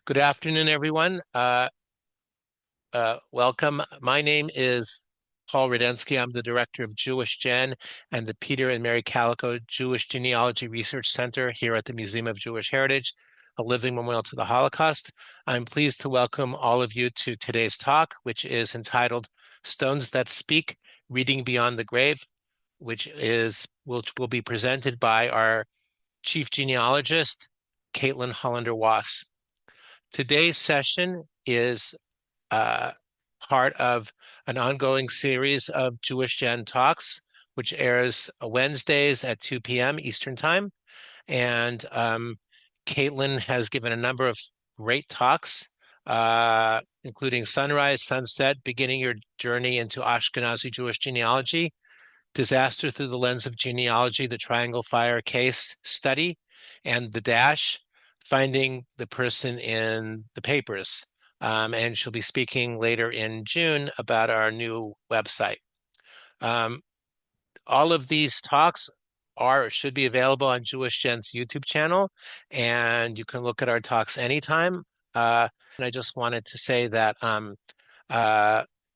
Good afternoon, everyone. Welcome. My name is Paul Rudensky. I'm the director of JewishGen and the Peter and Mary Kalikow Jewish Genealogy Research Center here at the Museum of Jewish Heritage, a living memorial to the Holocaust. I'm pleased to welcome all of you to today's talk, which is entitled Stones That Speak, Reading Beyond the Grave, which will be presented by our chief genealogist, Caitlin Hollander Waas. Today's session is part of an ongoing series of Jewish Gen Talks, which airs Wednesdays at 2 p.m. Eastern Time. And Caitlin has given a number of great talks, including Sunrise, Sunset, Beginning Your Journey into Ashkenazi Jewish Genealogy, Disaster Through the Lens of Genealogy, the Triangle Fire Case Study, and The Dash, Finding the Person in the Papers. And she'll be speaking later in June about our new website. All of these talks should be available on Jewish Gen's YouTube channel, and you can look at our talks anytime. And I just wanted to say that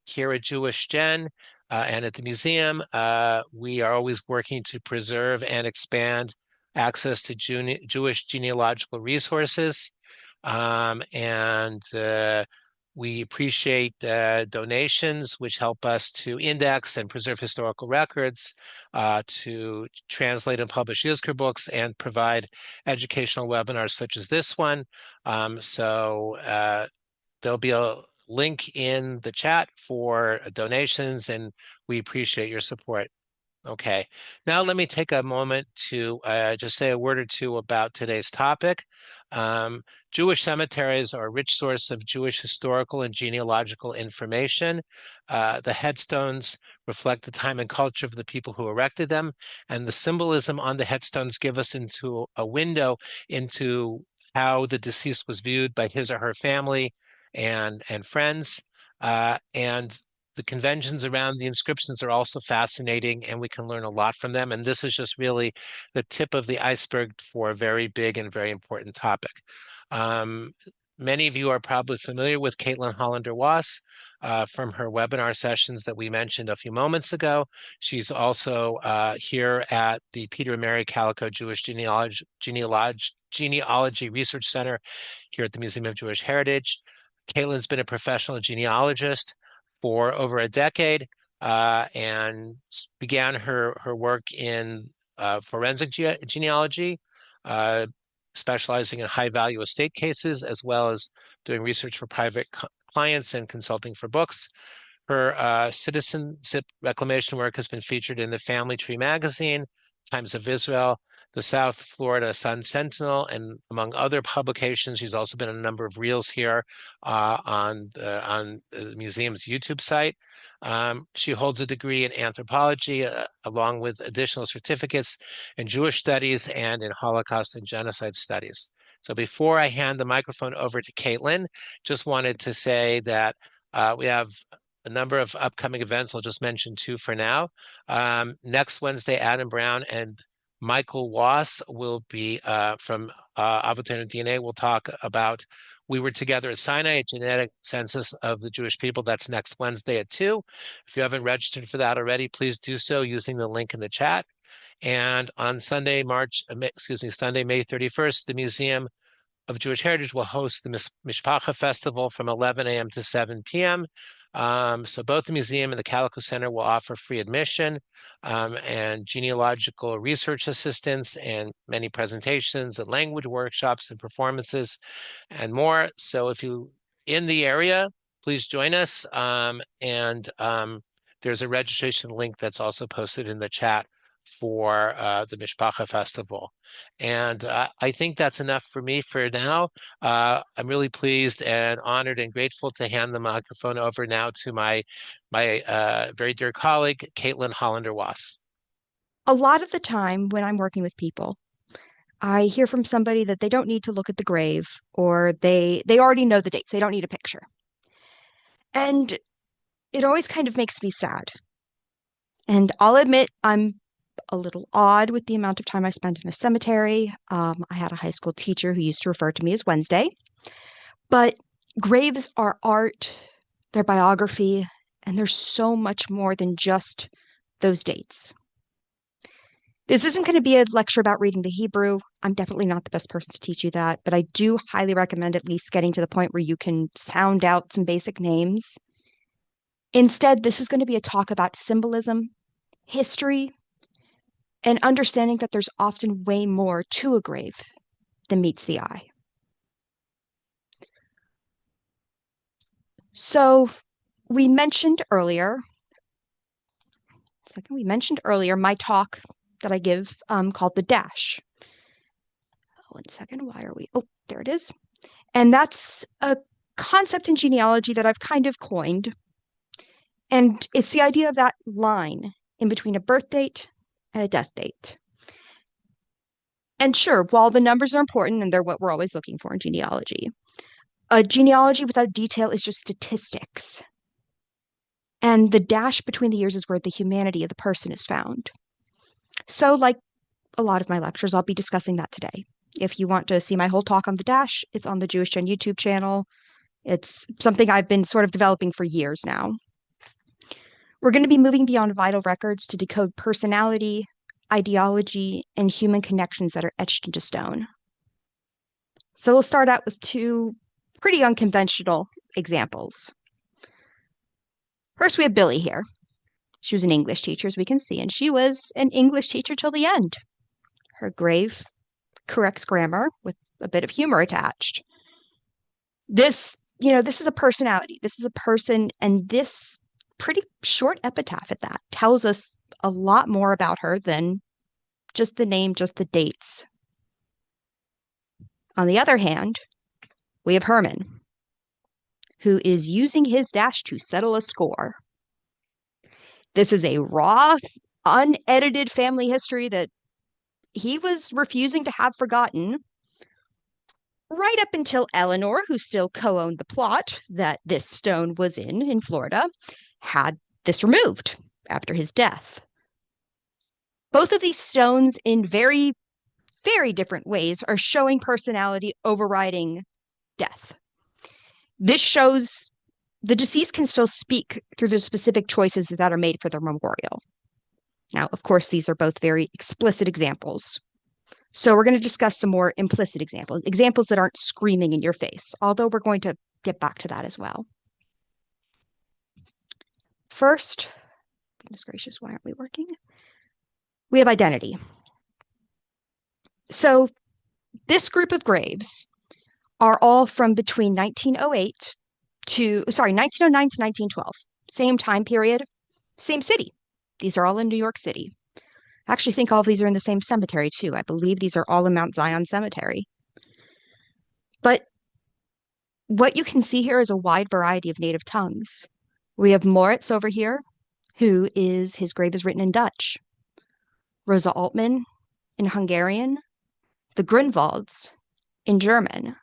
here at Jewish Gen and at the museum, we are always working to preserve and expand access to Jewish genealogical resources. And we appreciate donations, which help us to index and preserve historical records, to translate and publish Yizkor books, and provide educational webinars such as this one. So there'll be a link in the chat for donations, and we appreciate your support. Okay, now let me take a moment to just say a word or two about today's topic. Jewish cemeteries are a rich source of Jewish historical and genealogical information. The headstones reflect the time and culture of the people who erected them, and the symbolism on the headstones give us into a window into how the deceased was viewed by his or her family and friends. And the conventions around the inscriptions are also fascinating, and we can learn a lot from them. And this is just really the tip of the iceberg for a very big and very important topic. Many of you are probably familiar with Caitlin Hollander Waas from her webinar sessions that we mentioned a few moments ago. She's also here at the Peter and Mary Kalikow Jewish Genealogy Research Center here at the Museum of Jewish Heritage. Caitlin's been a professional genealogist for over a decade and began her work in forensic genealogy, specializing in high-value estate cases, as well as doing research for private clients and consulting for books. Her citizenship reclamation work has been featured in the Family Tree magazine, Times of Israel, the South Florida Sun Sentinel, and among other publications. She's also been in a number of reels here on the museum's YouTube site. She holds a degree in anthropology, along with additional certificates in Jewish studies and in Holocaust and genocide studies. So before I hand the microphone over to Caitlin, just wanted to say that we have a number of upcoming events. I'll just mention two for now. Next Wednesday, Adam Brown and Michael Waas will be from Avotenu DNA. We'll talk about We Were Together at Sinai, a genetic census of the Jewish people. That's next Wednesday at 2. If you haven't registered for that already, please do so using the link in the chat. And on Sunday, May 31st, the Museum of Jewish Heritage will host the Mishpacha Festival from 11 a.m. to 7 p.m. So both the museum and the Kalikow Center will offer free admission and genealogical research assistance and many presentations and language workshops and performances and more. So if you're in the area, please join us. There's a registration link that's also posted in the chat for the Mishpacha Festival. And I think that's enough for me for now. I'm really pleased and honored and grateful to hand the microphone over now to my very dear colleague, Caitlin Hollander Waas. A lot of the time when I'm working with people, I hear from somebody that they don't need to look at the grave, or they already know the dates. They don't need a picture. And it always kind of makes me sad. And I'll admit I'm a little odd with the amount of time I spent in a cemetery. I had a high school teacher who used to refer to me as Wednesday. But graves are art, they're biography, and there's so much more than just those dates. This isn't going to be a lecture about reading the Hebrew. I'm definitely not the best person to teach you that, but I do highly recommend at least getting to the point where you can sound out some basic names. Instead, this is going to be a talk about symbolism, history, and understanding that there's often way more to a grave than meets the eye. So we mentioned earlier, my talk that I give called The Dash. One second, why are we? Oh, there it is. And that's a concept in genealogy that I've kind of coined. And it's the idea of that line in between a birth date and a death date. And sure, while the numbers are important and they're what we're always looking for in genealogy, a genealogy without detail is just statistics. And the dash between the years is where the humanity of the person is found. So, like a lot of my lectures, I'll be discussing that today. If you want to see my whole talk on the dash, it's on the Jewish Gen YouTube channel. It's something I've been sort of developing for years now. We're going to be moving beyond vital records to decode personality, ideology, and human connections that are etched into stone. So we'll start out with two pretty unconventional examples. First, we have Billy here. She was an English teacher, as we can see, and she was an English teacher till the end. Her grave corrects grammar with a bit of humor attached. This is a personality. This is a person, and this pretty short epitaph at that tells us a lot more about her than just the name, just the dates. On the other hand, we have Herman, who is using his dash to settle a score. This is a raw, unedited family history that he was refusing to have forgotten, right up until Eleanor, who still co-owned the plot that this stone was in Florida, had this removed after his death. Both of these stones, in very, very different ways, are showing personality overriding death. This shows the deceased can still speak through the specific choices that are made for their memorial. Now, of course, these are both very explicit examples. So we're going to discuss some more implicit examples, examples that aren't screaming in your face, although we're going to get back to that as well. First, goodness gracious, why aren't we working? We have identity. So this group of graves are all from between 1909 to 1912. Same time period, same city. These are all in New York City. I actually think all of these are in the same cemetery too. I believe these are all in Mount Zion Cemetery. But what you can see here is a wide variety of native tongues. We have Moritz over here, his grave is written in Dutch. Rosa Altman in Hungarian. The Grunwalds in German.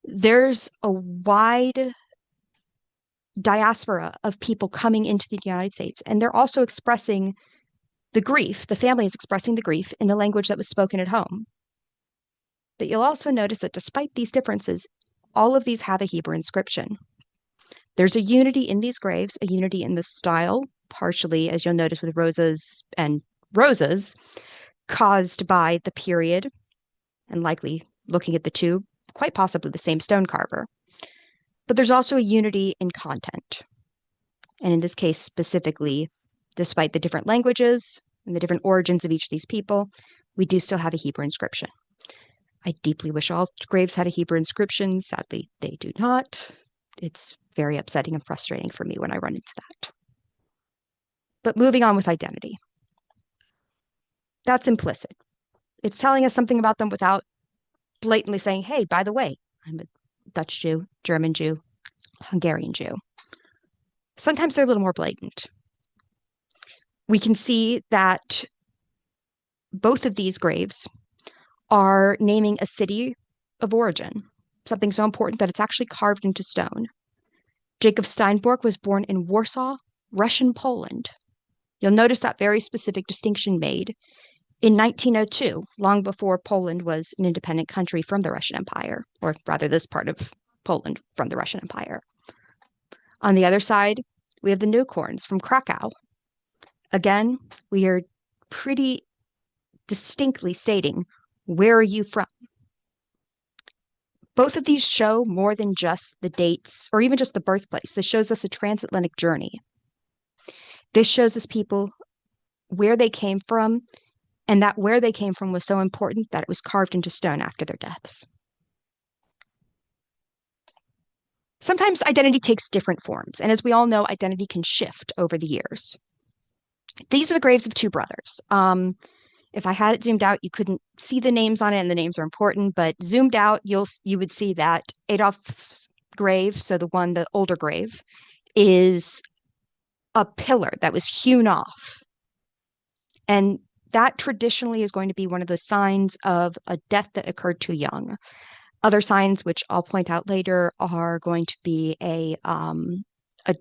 There's a wide diaspora of people coming into the United States, and they're also expressing the grief. The family is expressing the grief in the language that was spoken at home. But you'll also notice that despite these differences, all of these have a Hebrew inscription. There's a unity in these graves, a unity in the style, partially, as you'll notice with roses and roses, caused by the period, and likely looking at the two, quite possibly the same stone carver. But there's also a unity in content. And in this case, specifically, despite the different languages and the different origins of each of these people, we do still have a Hebrew inscription. I deeply wish all graves had a Hebrew inscription. Sadly, they do not. It's very upsetting and frustrating for me when I run into that. But moving on with identity. That's implicit. It's telling us something about them without blatantly saying, hey, by the way, I'm a Dutch Jew, German Jew, Hungarian Jew. Sometimes they're a little more blatant. We can see that both of these graves are naming a city of origin, something so important that it's actually carved into stone. Jacob Steinborg was born in Warsaw, Russian Poland. You'll notice that very specific distinction made in 1902, long before Poland was an independent country from the Russian Empire, or rather, this part of Poland from the Russian Empire. On the other side, we have the Newcorns from Krakow. Again, we are pretty distinctly stating, where are you from? Both of these show more than just the dates or even just the birthplace. This shows us a transatlantic journey. This shows us people where they came from, and that where they came from was so important that it was carved into stone after their deaths. Sometimes identity takes different forms, and as we all know, identity can shift over the years. These are the graves of two brothers. If I had it zoomed out, you couldn't see the names on it, and the names are important, but zoomed out, you would see that Adolf's grave, so the older grave, is a pillar that was hewn off. And that traditionally is going to be one of the signs of a death that occurred too young. Other signs, which I'll point out later, are going to be a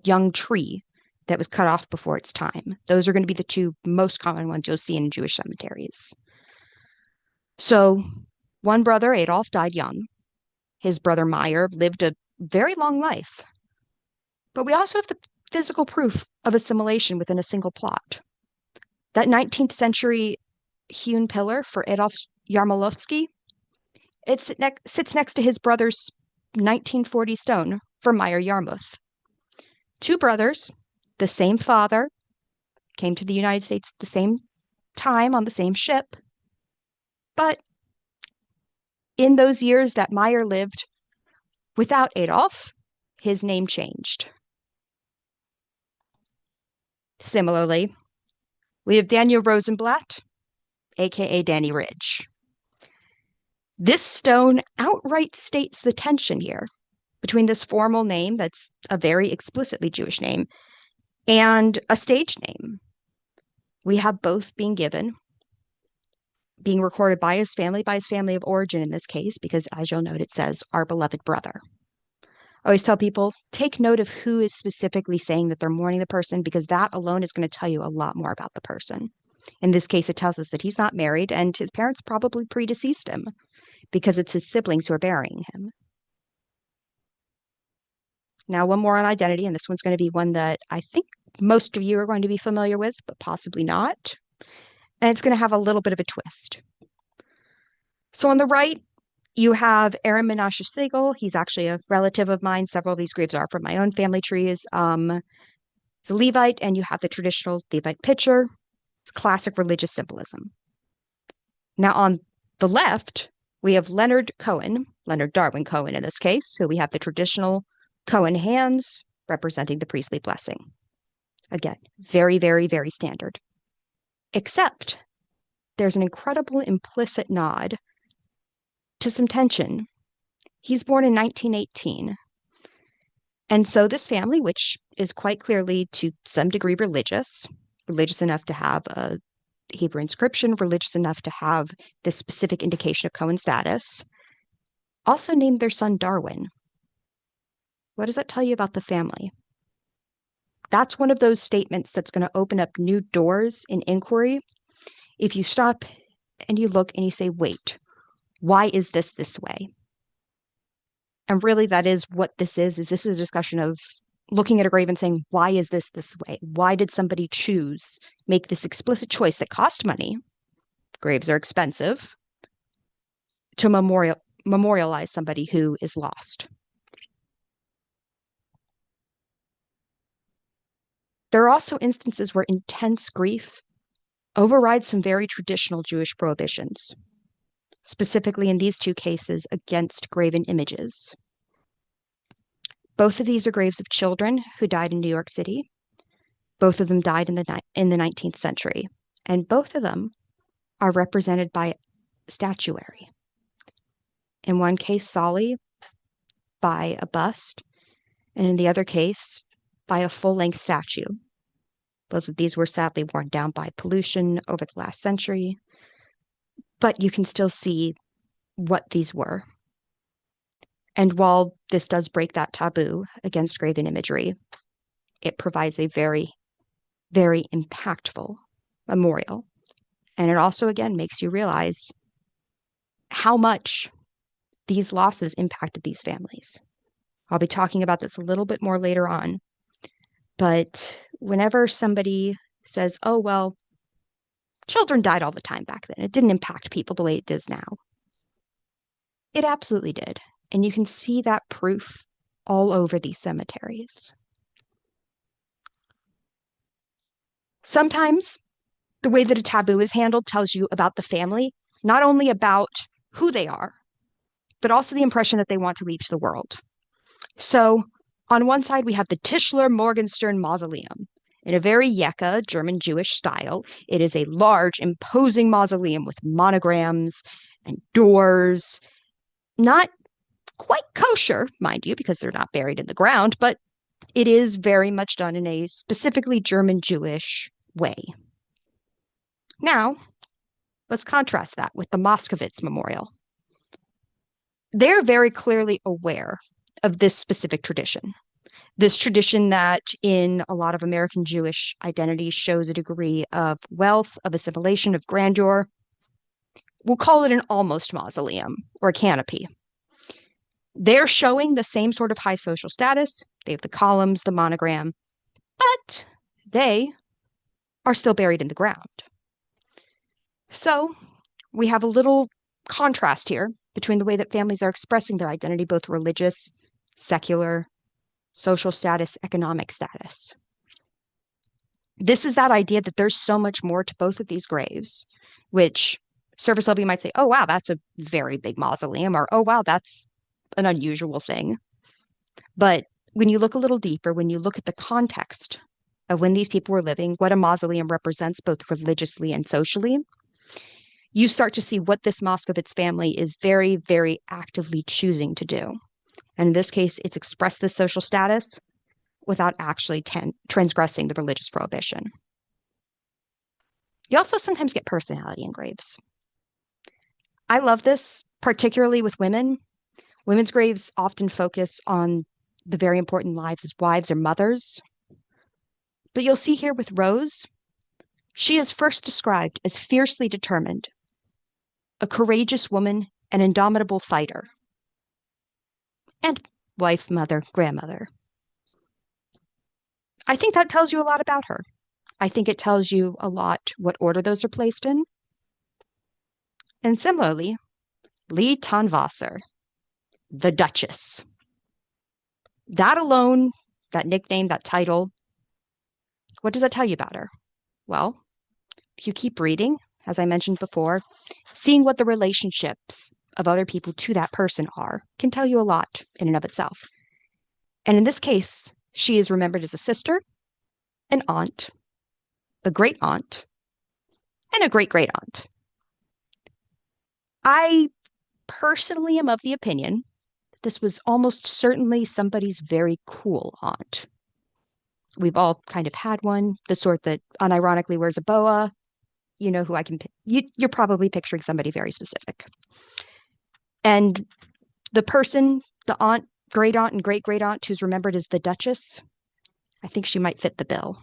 young tree that was cut off before its time. Those are going to be the two most common ones you'll see in Jewish cemeteries. So one brother, Adolf, died young. His brother Meyer lived a very long life. But we also have the physical proof of assimilation within a single plot. That 19th century hewn pillar for Adolf Yarmolowski, it sits next to his brother's 1940 stone for Meyer Yarmouth. Two brothers, the same father, came to the United States at the same time on the same ship. But in those years that Meyer lived without Adolf, his name changed. Similarly, we have Daniel Rosenblatt, aka Danny Ridge. This stone outright states the tension here between this formal name that's a very explicitly Jewish name and a stage name. We have both being given, being recorded by his family of origin in this case, because as you'll note, it says our beloved brother. I always tell people, take note of who is specifically saying that they're mourning the person, because that alone is going to tell you a lot more about the person. In this case, it tells us that he's not married and his parents probably predeceased him because it's his siblings who are burying him. Now, one more on identity, and this one's going to be one that I think most of you are going to be familiar with, but possibly not. And it's going to have a little bit of a twist. So on the right, you have Aaron Menashe Siegel. He's actually a relative of mine. Several of these graves are from my own family trees. It's a Levite, and you have the traditional Levite picture. It's classic religious symbolism. Now on the left, we have Leonard Darwin Cohen in this case, who we have the traditional Cohen hands representing the priestly blessing. Again, very, very, very standard. Except there's an incredible implicit nod to some tension. He's born in 1918. And so this family, which is quite clearly to some degree religious enough to have a Hebrew inscription, religious enough to have this specific indication of Cohen status, also named their son Darwin. What does that tell you about the family? That's one of those statements that's going to open up new doors in inquiry. If you stop and you look and you say, wait, why is this way? And really, that is what this is this is a discussion of looking at a grave and saying, why is this way? Why did somebody make this explicit choice that cost money? Graves are expensive, to memorialize somebody who is lost. There are also instances where intense grief overrides some very traditional Jewish prohibitions, specifically in these two cases against graven images. Both of these are graves of children who died in New York City. Both of them died in the 19th century, and both of them are represented by statuary. In one case, solely by a bust, and in the other case, by a full-length statue. Both of these were sadly worn down by pollution over the last century, but you can still see what these were. And while this does break that taboo against graven imagery, it provides a very, very impactful memorial And it also, again, makes you realize how much these losses impacted these families. I'll be talking about this a little bit more later on. But whenever somebody says, oh, well, children died all the time back then, it didn't impact people the way it does now. It absolutely did. And you can see that proof all over these cemeteries. Sometimes the way that a taboo is handled tells you about the family, not only about who they are, but also the impression that they want to leave to the world. So on one side, we have the Tischler Morgenstern Mausoleum. In a very Yekka German Jewish style, it is a large, imposing mausoleum with monograms and doors. Not quite kosher, mind you, because they're not buried in the ground, but it is very much done in a specifically German Jewish way. Now, let's contrast that with the Moskowitz Memorial. They're very clearly aware of this specific tradition. This tradition that in a lot of American Jewish identities shows a degree of wealth, of assimilation, of grandeur. We'll call it an almost mausoleum or a canopy. They're showing the same sort of high social status. They have the columns, the monogram, but they are still buried in the ground. So we have a little contrast here between the way that families are expressing their identity, both religious, secular, social status, economic status. This is that idea that there's so much more to both of these graves, which surface level you might say, oh, wow, that's a very big mausoleum, or oh, wow, that's an unusual thing. But when you look a little deeper, when you look at the context of when these people were living, what a mausoleum represents both religiously and socially, you start to see what this Moskowitz family is very, very actively choosing to do. And in this case, it's express this social status without actually transgressing the religious prohibition. You also sometimes get personality in graves. I love this, particularly with women. Women's graves often focus on the very important lives as wives or mothers. But you'll see here with Rose, she is first described as fiercely determined, a courageous woman, an indomitable fighter, and wife, mother, grandmother. I think that tells you a lot about her. I think it tells you a lot what order those are placed in. And similarly, Lee Tanvasser, the Duchess. That alone, that nickname, that title, what does that tell you about her? Well, if you keep reading, as I mentioned before, seeing what the relationships of other people to that person are can tell you a lot in and of itself. And in this case, she is remembered as a sister, an aunt, a great aunt, and a great great aunt. I personally am of the opinion that this was almost certainly somebody's very cool aunt. We've all kind of had one, the sort that unironically wears a boa. You know who I can, you're probably picturing somebody very specific. And the person, the aunt, great aunt, and great great aunt who's remembered as the Duchess, I think she might fit the bill.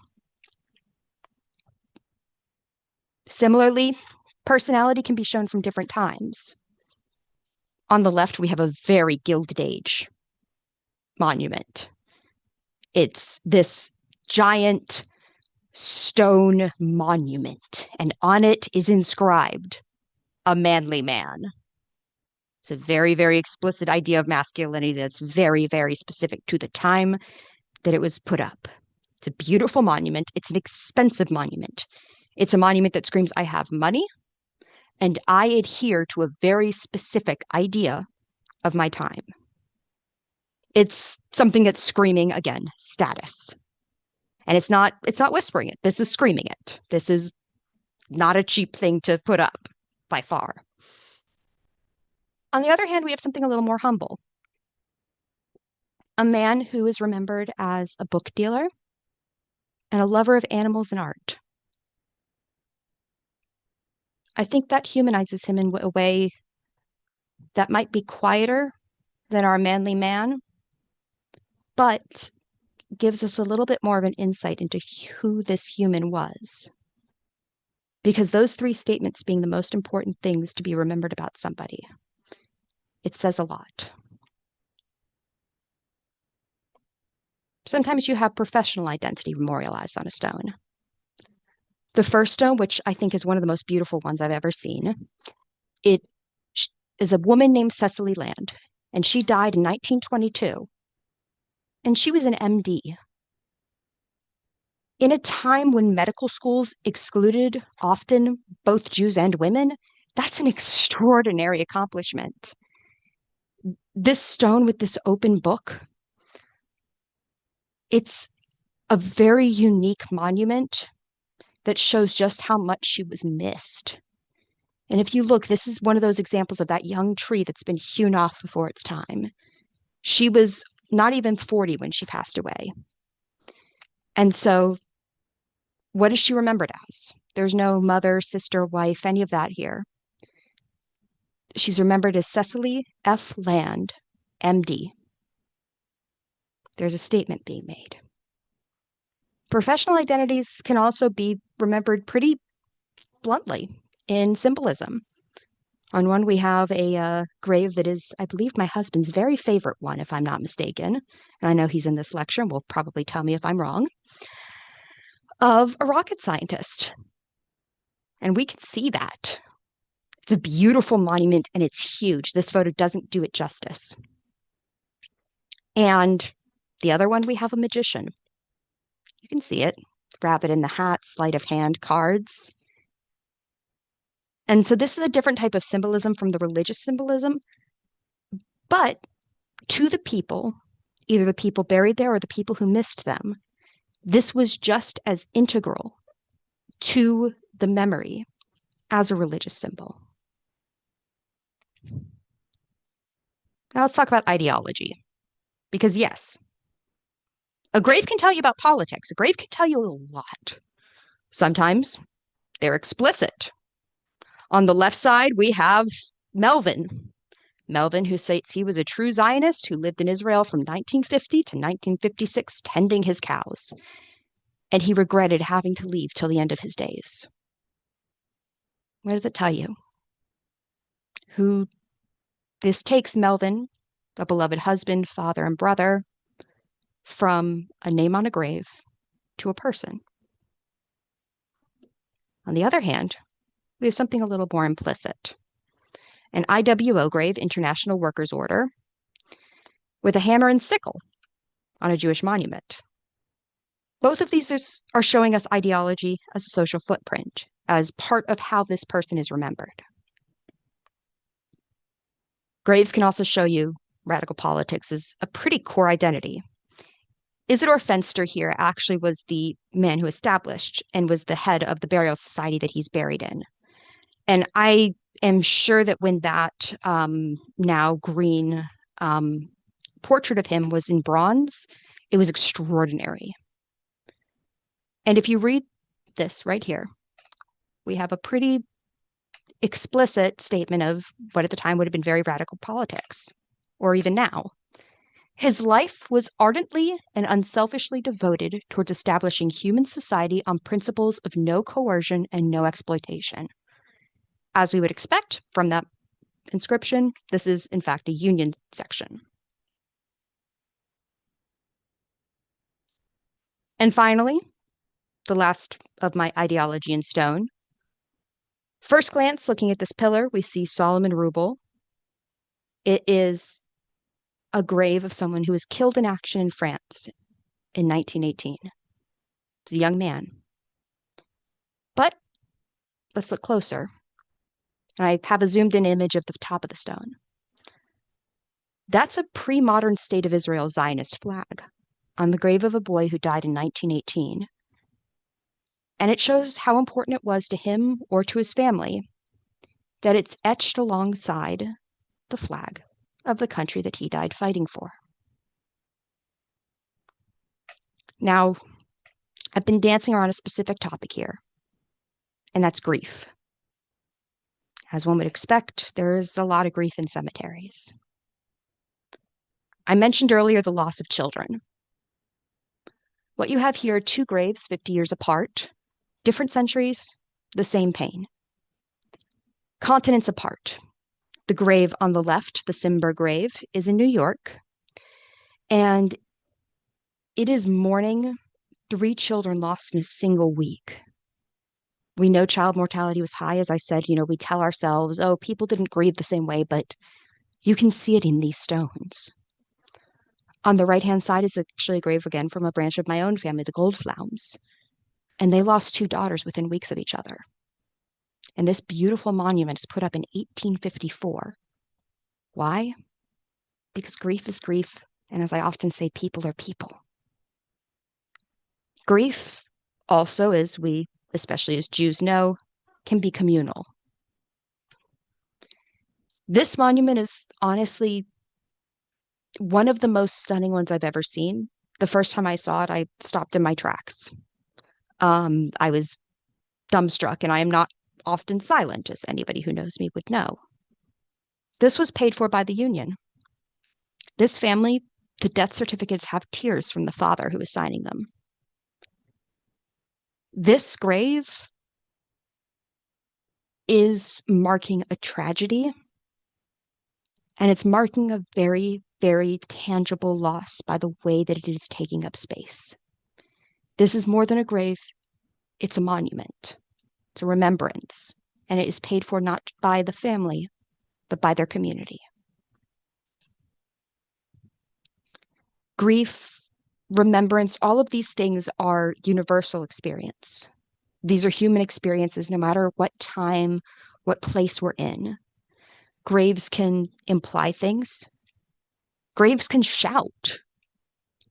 Similarly, personality can be shown from different times. On the left, we have a very Gilded Age monument. It's this giant stone monument, and on it is inscribed, a manly man. It's a very, very explicit idea of masculinity that's very, very specific to the time that it was put up. It's a beautiful monument. It's an expensive monument. It's a monument that screams, I have money, and I adhere to a very specific idea of my time. It's something that's screaming, again, status. And it's not whispering it. This is screaming it. This is not a cheap thing to put up by far. On the other hand, we have something a little more humble. A man who is remembered as a book dealer and a lover of animals and art. I think that humanizes him in a way that might be quieter than our manly man, but gives us a little bit more of an insight into who this human was. because those three statements being the most important things to be remembered about somebody, it says a lot. Sometimes you have professional identity memorialized on a stone. The first stone, which I think is one of the most beautiful ones I've ever seen, it is a woman named Cecily Land, and she died in 1922, and she was an MD. In a time when medical schools excluded often both Jews and women, that's an extraordinary accomplishment. This stone with this open book, it's a very unique monument that shows just how much she was missed. And if you look, this is one of those examples of that young tree that's been hewn off before its time. She was not even 40 when she passed away. And so, what is she remembered as? There's no mother, sister, wife, any of that here. She's remembered as Cecily F. Land, MD. There's a statement being made. Professional identities can also be remembered pretty bluntly in symbolism. On one, we have a grave that is, I believe, my husband's very favorite one, if I'm not mistaken. And I know he's in this lecture and will probably tell me if I'm wrong, of a rocket scientist. And we can see that. It's a beautiful monument and it's huge. This photo doesn't do it justice. And the other one, we have a magician. You can see it. Rabbit in the hat, sleight of hand cards. And so this is a different type of symbolism from the religious symbolism. But to the people, either the people buried there or the people who missed them, this was just as integral to the memory as a religious symbol. Now let's talk about ideology. Because yes, a grave can tell you about politics. A grave can tell you a lot. Sometimes they're explicit. On the left side, we have Melvin. Melvin, who states he was a true Zionist who lived in Israel from 1950 to 1956, tending his cows. And he regretted having to leave till the end of his days. What does it tell you? Who this takes Melvin, a beloved husband, father, and brother, from a name on a grave to a person. On the other hand, we have something a little more implicit. An IWO grave, International Workers' Order, with a hammer and sickle on a Jewish monument. Both of these are showing us ideology as a social footprint, as part of how this person is remembered. Graves can also show you radical politics as a pretty core identity. Isidore Fenster here actually was the man who established and was the head of the burial society that he's buried in. And I am sure that when that now green portrait of him was in bronze, it was extraordinary. And if you read this right here, we have a pretty explicit statement of what at the time would have been very radical politics, or even now. His life was ardently and unselfishly devoted towards establishing human society on principles of no coercion and no exploitation. As we would expect from that inscription, this is in fact a Union section. And finally, the last of my ideology in stone. First glance, looking at this pillar, we see Solomon Rubel. It is a grave of someone who was killed in action in France in 1918. It's a young man. But let's look closer. And I have a zoomed in image of the top of the stone. That's a pre-modern State of Israel Zionist flag on the grave of a boy who died in 1918. And it shows how important it was to him or to his family that it's etched alongside the flag of the country that he died fighting for. Now, I've been dancing around a specific topic here, and that's grief. As one would expect, there's a lot of grief in cemeteries. I mentioned earlier the loss of children. What you have here are two graves 50 years apart, different centuries, the same pain. Continents apart. The grave on the left, the Simber grave, is in New York, and it is mourning 3 children lost in a single week. We know child mortality was high. As I said, we tell ourselves, oh, people didn't grieve the same way, but you can see it in these stones. On the right-hand side is actually a grave again from a branch of my own family, the Goldflaums. And they lost 2 daughters within weeks of each other. And this beautiful monument is put up in 1854. Why? Because grief is grief. And as I often say, people are people. Grief also, as we, especially as Jews, know, can be communal. This monument is honestly one of the most stunning ones I've ever seen. The first time I saw it, I stopped in my tracks. I was dumbstruck, and I am not often silent, as anybody who knows me would know. This was paid for by the union. This family, the death certificates have tears from the father who is signing them. This grave is marking a tragedy, and it's marking a very, very tangible loss by the way that it is taking up space. This is more than a grave, it's a monument. It's a remembrance, and it is paid for not by the family, but by their community. Grief, remembrance, all of these things are universal experience. These are human experiences no matter what time, what place we're in. Graves can imply things. Graves can shout.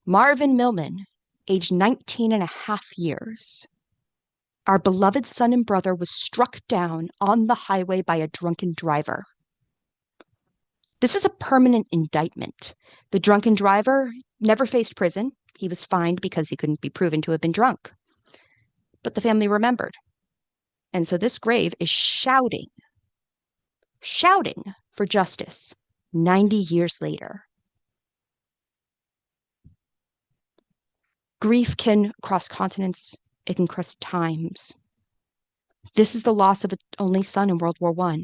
Marvin Millman, aged 19 and a half years. Our beloved son and brother was struck down on the highway by a drunken driver. This is a permanent indictment. The drunken driver never faced prison. He was fined because he couldn't be proven to have been drunk. But the family remembered. And so this grave is shouting for justice 90 years later. Grief can cross continents. It can cross times. This is the loss of an only son in World War I,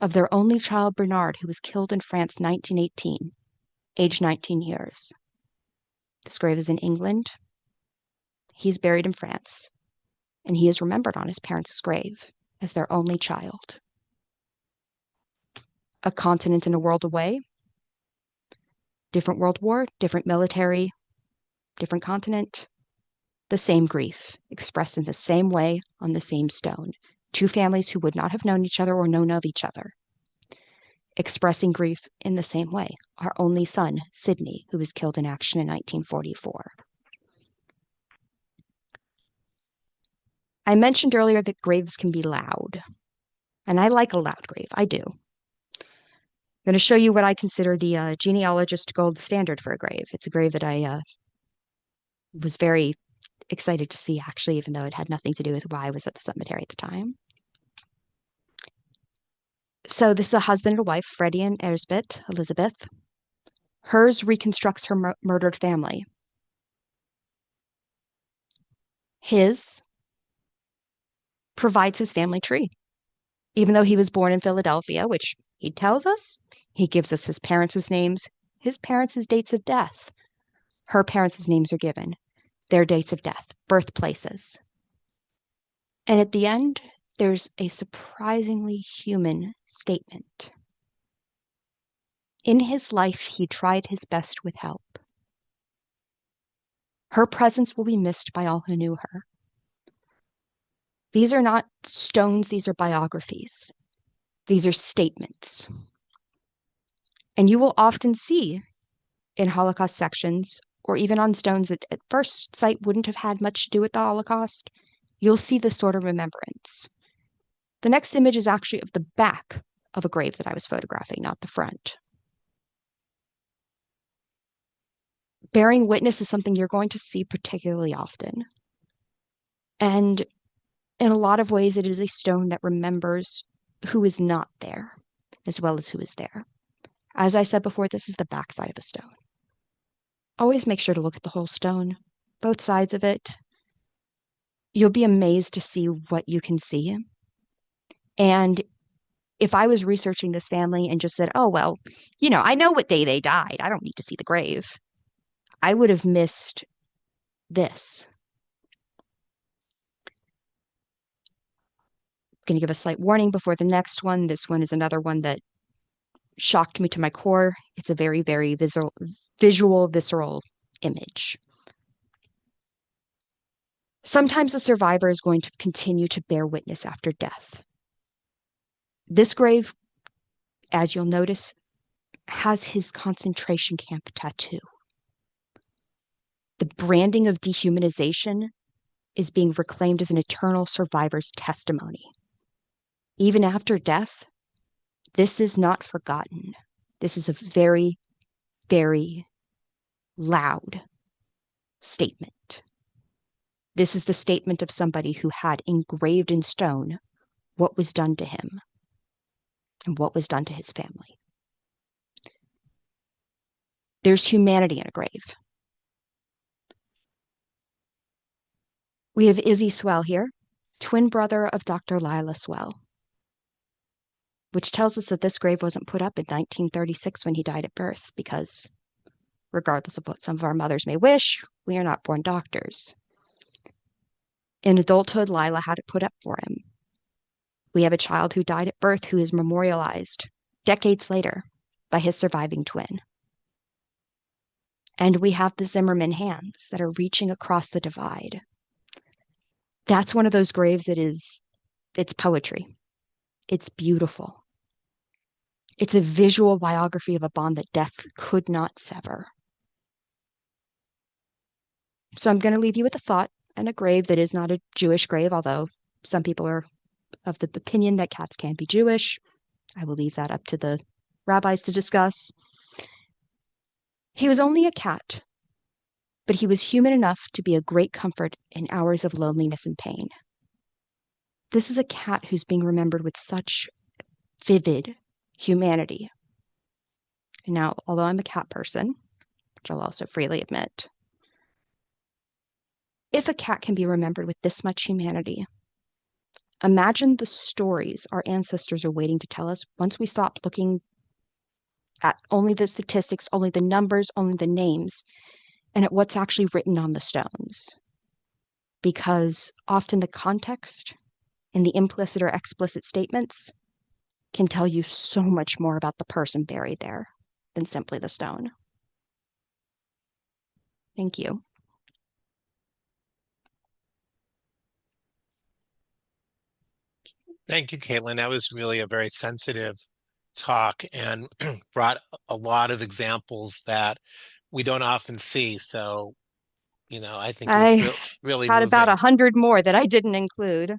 of their only child, Bernard, who was killed in France in 1918, aged 19 years. This grave is in England. He's buried in France, and he is remembered on his parents' grave as their only child. A continent and a world away. Different world war, different military, different continent. The same grief, expressed in the same way on the same stone. 2 families who would not have known each other or known of each other, expressing grief in the same way. Our only son, Sidney, who was killed in action in 1944. I mentioned earlier that graves can be loud, and I like a loud grave. I do. I'm going to show you what I consider the genealogist gold standard for a grave. It's a grave that I was very excited to see, actually, even though it had nothing to do with why I was at the cemetery at the time. So this is a husband and a wife, Freddie and Elizabeth. Hers reconstructs her murdered family. His provides his family tree. Even though he was born in Philadelphia, which he tells us, he gives us his parents' names, his parents' dates of death. Her parents' names are given, their dates of death, birthplaces. And at the end, there's a surprisingly human statement. In his life, he tried his best with help. Her presence will be missed by all who knew her. These are not stones, these are biographies. These are statements. And you will often see in Holocaust sections, or even on stones that at first sight wouldn't have had much to do with the Holocaust, you'll see this sort of remembrance. The next image is actually of the back of a grave that I was photographing, not the front. Bearing witness is something you're going to see particularly often. And in a lot of ways, it is a stone that remembers who is not there, as well as who is there. As I said before, this is the backside of a stone. Always make sure to look at the whole stone, both sides of it. You'll be amazed to see what you can see. And if I was researching this family and just said, oh, well, I know what day they died. I don't need to see the grave. I would have missed this. Going to give a slight warning before the next one. This one is another one that shocked me to my core. It's a very, very visceral image. Sometimes a survivor is going to continue to bear witness after death. This grave, as you'll notice, has his concentration camp tattoo. The branding of dehumanization is being reclaimed as an eternal survivor's testimony. Even after death, this is not forgotten. This is a very, very loud statement. This is the statement of somebody who had engraved in stone what was done to him and what was done to his family. There's humanity in a grave. We have Izzy Swell here, twin brother of Dr. Lila Swell, which tells us that this grave wasn't put up in 1936 when he died at birth, because regardless of what some of our mothers may wish, we are not born doctors. In adulthood, Lila had it put up for him. We have a child who died at birth who is memorialized decades later by his surviving twin. And we have the Zimmerman hands that are reaching across the divide. That's one of those graves it's poetry. It's beautiful. It's a visual biography of a bond that death could not sever. So I'm going to leave you with a thought and a grave that is not a Jewish grave, although some people are of the opinion that cats can be Jewish. I will leave that up to the rabbis to discuss. He was only a cat, but he was human enough to be a great comfort in hours of loneliness and pain. This is a cat who's being remembered with such vivid humanity. And now, although I'm a cat person, which I'll also freely admit, if a cat can be remembered with this much humanity, imagine the stories our ancestors are waiting to tell us once we stop looking at only the statistics, only the numbers, only the names, and at what's actually written on the stones. Because often the context and the implicit or explicit statements can tell you so much more about the person buried there than simply the stone. Thank you. Thank you, Caitlin. That was really a very sensitive talk and brought a lot of examples that we don't often see. So, I think it was I really had about moving. 100 more that I didn't include.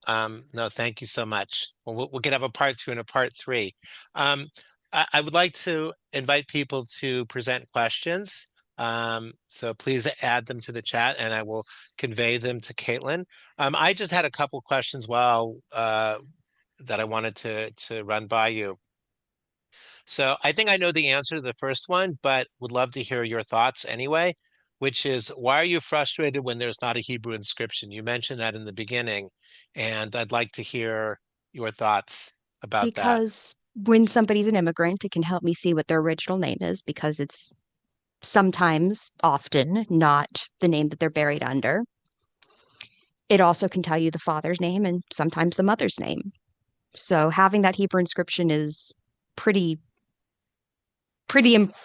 No, thank you so much. We'll get have a part two and a part three. Um, I would like to invite people to present questions. So please add them to the chat and I will convey them to Caitlin. I just had a couple questions that I wanted to run by you. So I think I know the answer to the first one, but would love to hear your thoughts anyway, which is why are you frustrated when there's not a Hebrew inscription? You mentioned that in the beginning, and I'd like to hear your thoughts about that. Because when somebody's an immigrant, it can help me see what their original name is, because it's sometimes, often, not the name that they're buried under. It also can tell you the father's name and sometimes the mother's name. So having that Hebrew inscription is pretty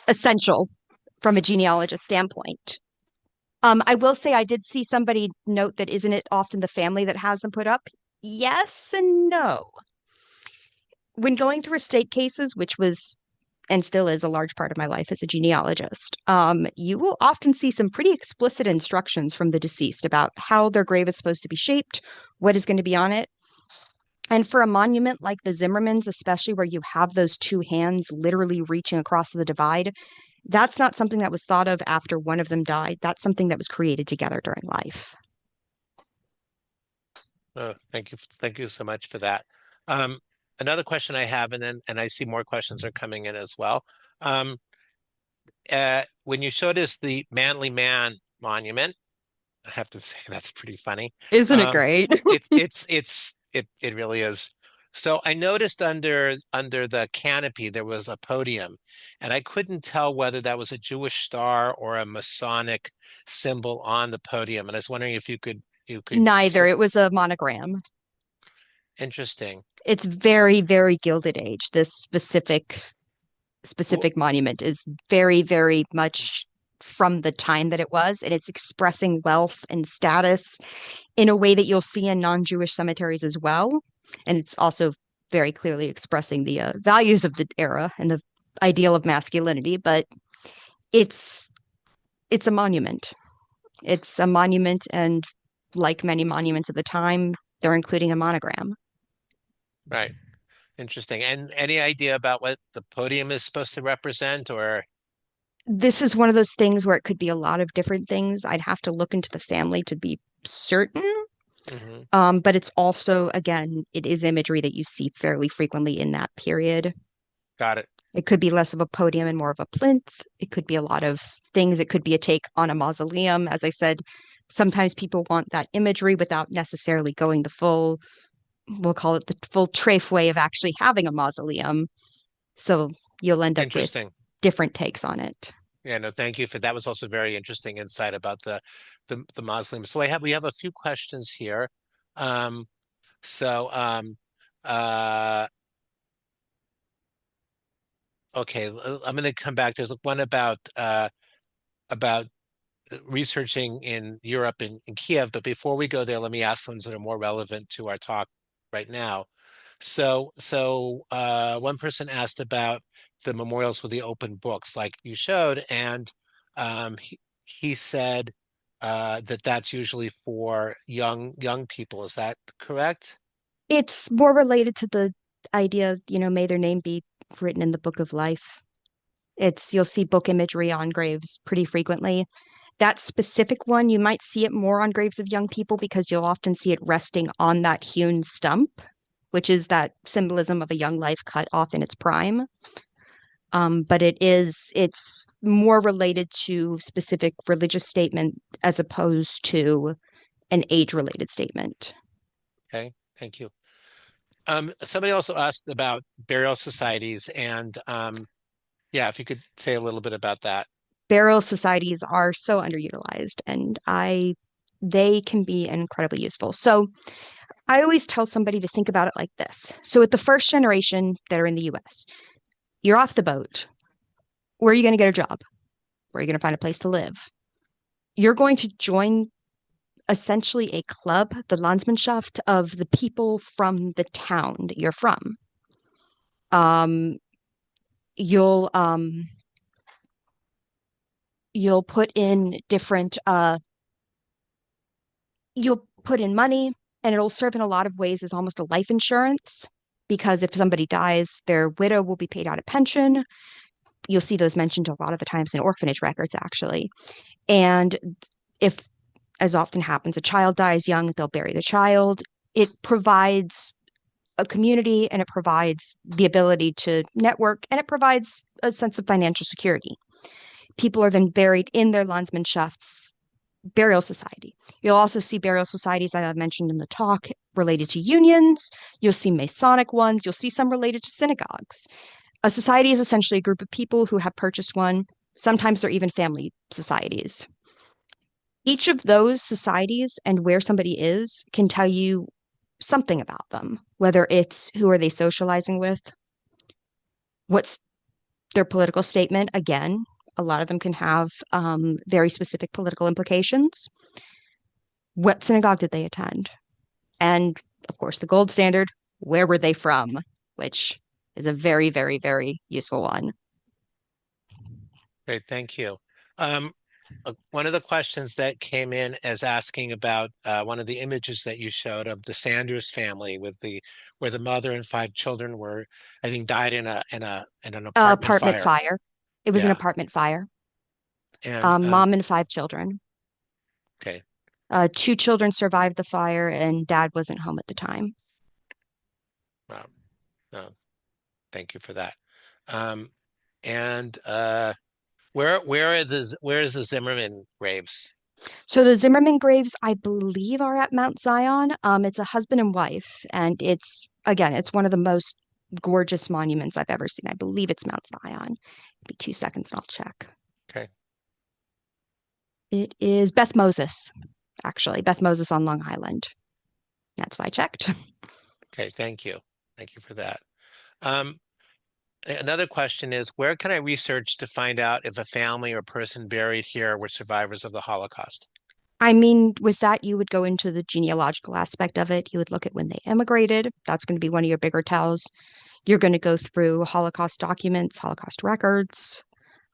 essential from a genealogist standpoint. I will say I did see somebody note that isn't it often the family that has them put up? Yes and no. When going through estate cases, which was and still is a large part of my life as a genealogist, you will often see some pretty explicit instructions from the deceased about how their grave is supposed to be shaped, what is going to be on it. And for a monument like the Zimmermans, especially where you have those two hands literally reaching across the divide, that's not something that was thought of after one of them died. That's something that was created together during life. Thank you so much for that. Um, Another question I have, and I see more questions are coming in as well. When you showed us the Manly Man monument, I have to say that's pretty funny. Isn't it Um, great? it really is. So I noticed under the canopy there was a podium, and I couldn't tell whether that was a Jewish star or a Masonic symbol on the podium. And I was wondering if you could Neither. It was a monogram. interesting. It's very, very Gilded Age. This Well, specific monument is very, very much from the time that it was, and it's expressing wealth and status in a way that you'll see in non-Jewish cemeteries as well. And it's also very clearly expressing the values of the era and the ideal of masculinity. But it's it's a monument. It's a monument, and like many monuments of the time, they're including a monogram. right. Interesting. And any idea about what the podium is supposed to represent or This is one of those things where it could be a lot of different things. I'd have to look into the family to be certain. Mhm. But it's also, again, it is imagery that you see fairly frequently in that period. Got it. It could be less of a podium and more of a plinth. It could be a lot of things. It could be a take on a mausoleum. As I said, sometimes people want that imagery without necessarily going the full, we'll call it the full treif way of actually having a mausoleum. So you'll end up with Interesting. different takes on it. Yeah, no, thank you for that was also very interesting insight about the mausoleum. So we have a few questions here. Um, so uh okay, I'm going to come back. There's one about researching in Europe in Kiev, but before we go there, let me ask ones that are more relevant to our talk right now. So one person asked about the memorials with the open books, like you showed, and he said that that's usually for young people. Is that correct? It's more related to the idea of, may their name be written in the book of life. You'll see book imagery on graves pretty frequently. That specific one, you might see it more on graves of young people because you'll often see it resting on that hewn stump, which is that symbolism of a young life cut off in its prime. But it's more related to specific religious statement as opposed to an age-related statement. Okay, thank you. Somebody also asked about burial societies, and yeah, if you could say a little bit about that. Burial societies are so underutilized, and they can be incredibly useful. So I always tell somebody to think about it like this. So at the first generation that are in the US, you're off the boat. Where are you going to get a job? Where are you going to find a place to live? You're going to join essentially a club, the Landsmannschaft of the people from the town that you're from. Um, you'll you'll put in different you'll put in money, and it'll serve in a lot of ways as almost a life insurance, because if somebody dies, their widow will be paid out a pension. You'll see those mentioned a lot of the times in orphanage records, actually. And if, as often happens, a child dies young, they'll bury the child. It provides a community, and it provides the ability to network, and it provides a sense of financial security. People are then buried in their Landsmannschafts burial society. You'll also see burial societies that I've mentioned in the talk related to unions. You'll see Masonic ones. You'll see some related to synagogues. A society is essentially a group of people who have purchased one. Sometimes they're even family societies. Each of those societies and where somebody is can tell you something about them, whether it's who are they socializing with, what's their political statement. Again, a lot of them can have very specific political implications. What synagogue did they attend? And of course, the gold standard, where were they from? Which is a very, very, very useful one. Great, thank you. Um, one of the questions that came in is asking about one of the images that you showed of the Sanders family with the where the mother and five children were, I think, died in an apartment Apartment fire. fire. It was an Yeah, apartment fire. and Mom and five children. okay, Two children survived the fire, and dad wasn't home at the time. um, no, thank you for that. Um, and where is the Zimmerman graves? So the Zimmerman graves, I believe, are at Mount Zion. It's a husband and wife, and it's again, it's one of the most gorgeous monuments I've ever seen. I believe it's Mount Zion. Give me 2 seconds and I'll check. Okay. It is Beth Moses, actually. Beth Moses on Long Island. That's why I checked. Okay. Thank you. Thank you for that. Um, Another question is, where can I research to find out if a family or person buried here were survivors of the Holocaust? I mean, with that, you would go into the genealogical aspect of it. You would look at when they immigrated. That's going to be one of your bigger tells. You're going to go through Holocaust documents, Holocaust records.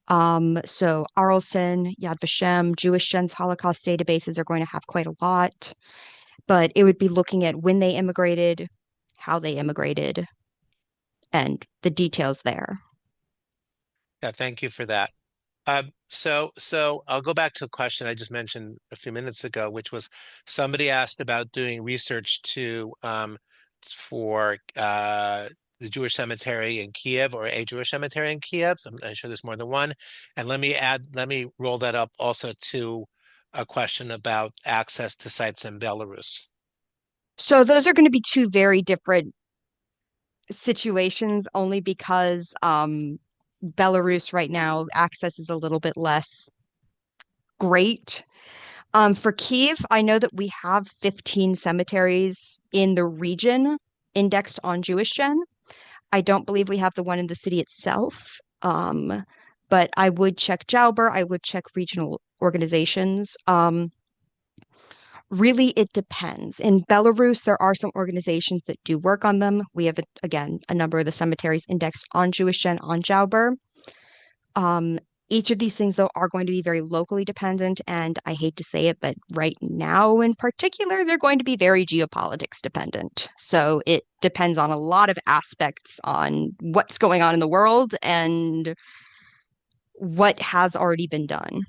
So Arlson, Yad Vashem, JewishGen's Holocaust databases are going to have quite a lot, but it would be looking at when they immigrated, how they immigrated, and the details there. Yeah, thank you for that. So I'll go back to a question I just mentioned a few minutes ago, which was somebody asked about doing research to for the Jewish cemetery in Kiev or a Jewish cemetery in Kiev. I'm sure there's more than one. And let me roll that up also to a question about access to sites in Belarus. So those are going to be two very different situations only because Belarus right now access is a little bit less great. For Kiev, I know that we have 15 cemeteries in the region indexed on JewishGen. I don't believe we have the one in the city itself. But I would check Jauber. I would check regional organizations. Really, it depends. In Belarus, there are some organizations that do work on them. We have, again, a number of the cemeteries indexed on JewishGen on Jauber. Um, each of these things, though, are going to be very locally dependent. And I hate to say it, but right now in particular, they're going to be very geopolitics dependent. So it depends on a lot of aspects on what's going on in the world and what has already been done.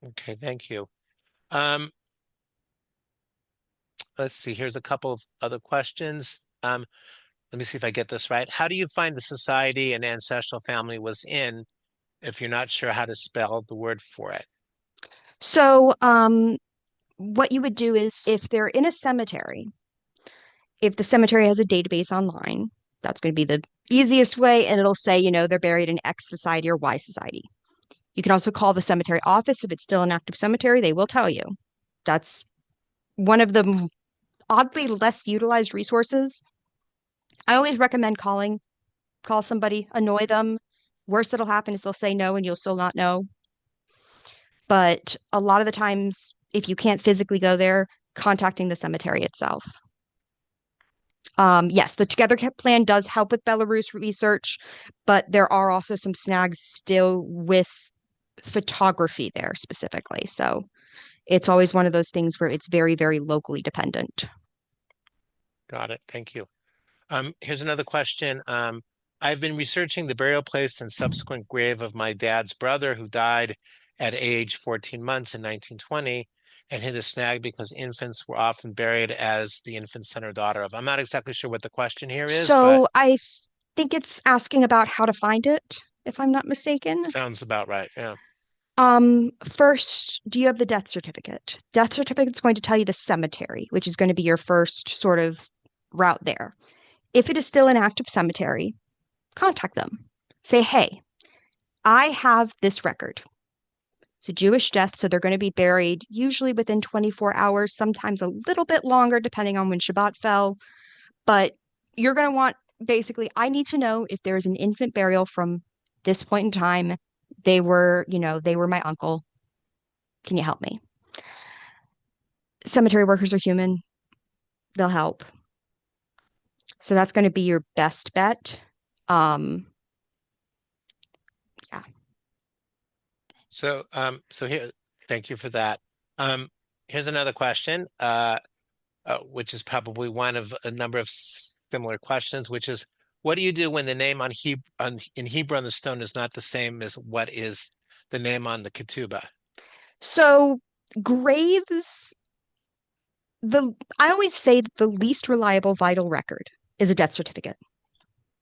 Okay, thank you. Um, let's see, here's a couple of other questions. Let me see if I get this right. How do you find the society an ancestral family was in if you're not sure how to spell the word for it? So, what you would do is if they're in a cemetery, if the cemetery has a database online, that's going to be the easiest way, and it'll say, they're buried in X society or Y society. You can also call the cemetery office if it's still an active cemetery. They will tell you. That's one of the oddly less utilized resources. I always recommend call somebody, annoy them. Worst that'll happen is they'll say no and you'll still not know. But a lot of the times, if you can't physically go there, contacting the cemetery itself. Yes, the Together plan does help with Belarus research, but there are also some snags still with photography there specifically. So it's always one of those things where it's very, very locally dependent. Got it. Thank you. Here's another question. I've been researching the burial place and subsequent grave of my dad's brother who died at age 14 months in 1920 and hit a snag because infants were often buried as the infant son or daughter of. I'm not exactly sure what the question here is, but So I think it's asking about how to find it, if I'm not mistaken. sounds about right. Yeah. First, do you have the death certificate? Death certificate's going to tell you the cemetery, which is going to be your first sort of route there. If it is still an active cemetery, contact them. Say, hey, I have this record. It's a Jewish death, so they're going to be buried usually within 24 hours, sometimes a little bit longer, depending on when Shabbat fell. But you're going to want basically, I need to know if there's an infant burial from this point in time. They were my uncle. Can you help me? Cemetery workers are human. They'll help. So that's going to be your best bet. Um, yeah. So here, thank you for that. Um, Here's another question, which is probably one of a number of similar questions, which is, what do you do when the name in Hebrew on the stone is not the same as what is the name on the ketubah? So graves, I always say that the least reliable vital record is a death certificate.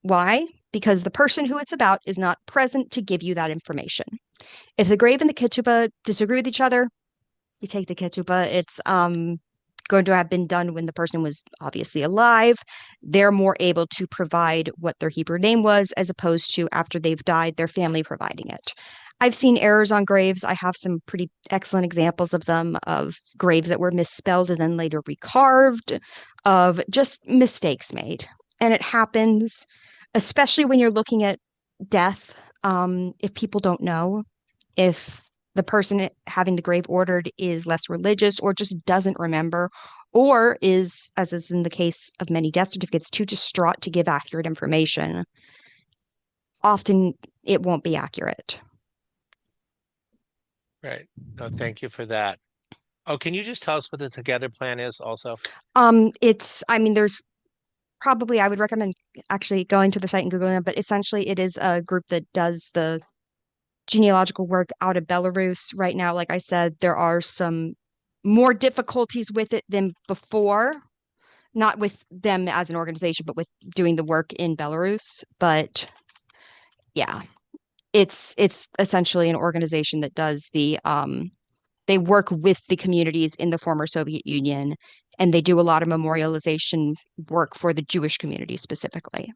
Why? because the person who it's about is not present to give you that information. If the grave and the ketubah disagree with each other, you take the ketubah. It's going to have been done when the person was obviously alive. They're more able to provide what their Hebrew name was, as opposed to after they've died, their family providing it. I've seen errors on graves. I have some pretty excellent examples of them, of graves that were misspelled and then later recarved, of just mistakes made. And it happens, especially when you're looking at death. If people don't know, if the person having the grave ordered is less religious or just doesn't remember, or is, as is in the case of many death certificates, too distraught to give accurate information, often it won't be accurate. Right. No, thank you for that. Oh, can you just tell us what the Together plan is also? I mean, there's probably, I would recommend actually going to the site and Googling it, but essentially it is a group that does the genealogical work out of Belarus right now. Like I said, there are some more difficulties with it than before, not with them as an organization, but with doing the work in Belarus. But yeah, it's essentially an organization that does they work with the communities in the former Soviet Union, and they do a lot of memorialization work for the Jewish community specifically.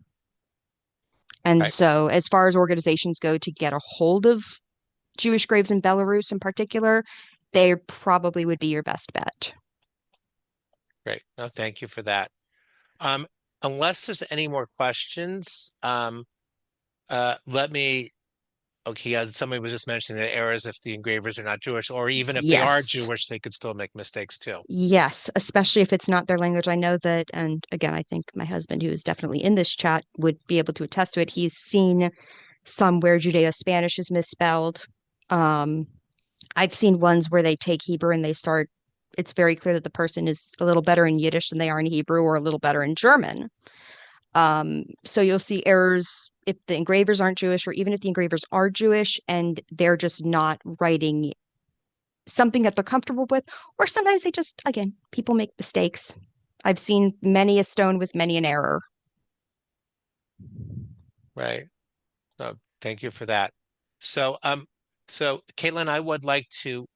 And Right. so, as far as organizations go to get a hold of Jewish graves in Belarus in particular, they probably would be your best bet. Great. No, thank you for that. Um, Unless there's any more questions, let me. Okay, yeah, somebody was just mentioning the errors if the engravers are not Jewish, or even if they are Yes. Jewish, they could still make mistakes too. Yes, especially if it's not their language. I know that, and again, I think my husband, who is definitely in this chat, would be able to attest to it. He's seen some where Judeo-Spanish is misspelled. Um, I've seen ones where they take Hebrew and they start, it's very clear that the person is a little better in Yiddish than they are in Hebrew, or a little better in German. So you'll see errors if the engravers aren't Jewish, or even if the engravers are Jewish and they're just not writing something that they're comfortable with, or sometimes they just, again, people make mistakes. I've seen many a stone with many an error. Right. No, thank you for that. So, so Caitlin, I would like to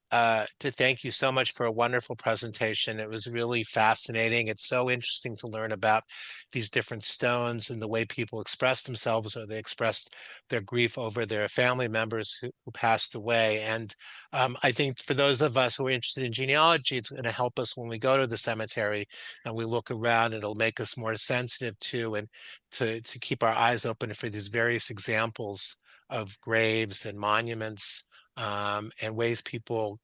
thank you so much for a wonderful presentation. It was really fascinating. It's so interesting to learn about these different stones and the way people express themselves, or they expressed their grief over their family members who passed away. And I think for those of us who are interested in genealogy, it's going to help us when we go to the cemetery and we look around. It'll make us more sensitive to and to keep our eyes open for these various examples of graves and monuments, and ways people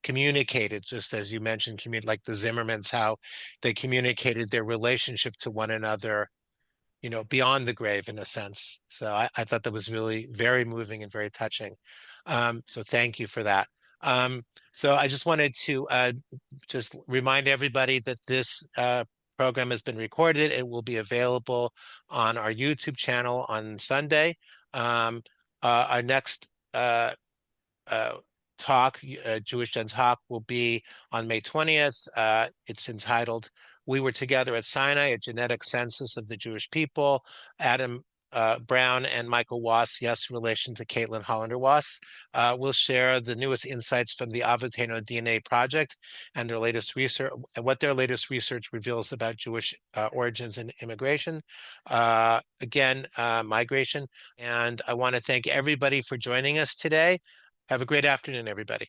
communicated, just as you mentioned, like the Zimmermans, how they communicated their relationship to one another, beyond the grave in a sense. So I thought that was really very moving and very touching. So thank you for that. So I just wanted to just remind everybody that this program has been recorded. It will be available on our YouTube channel on Sunday. Our next uh, talk, Jewish Gen Talk, will be on May 20th. It's entitled "We Were Together at Sinai, a Genetic Census of the Jewish People." Adam Brown and Michael Waas, yes, relation to Caitlin Hollander Waas, will share the newest insights from the Avoteno DNA project and their latest research, and what their latest research reveals about Jewish origins and immigration, migration. And I want to thank everybody for joining us today. Have a great afternoon, everybody.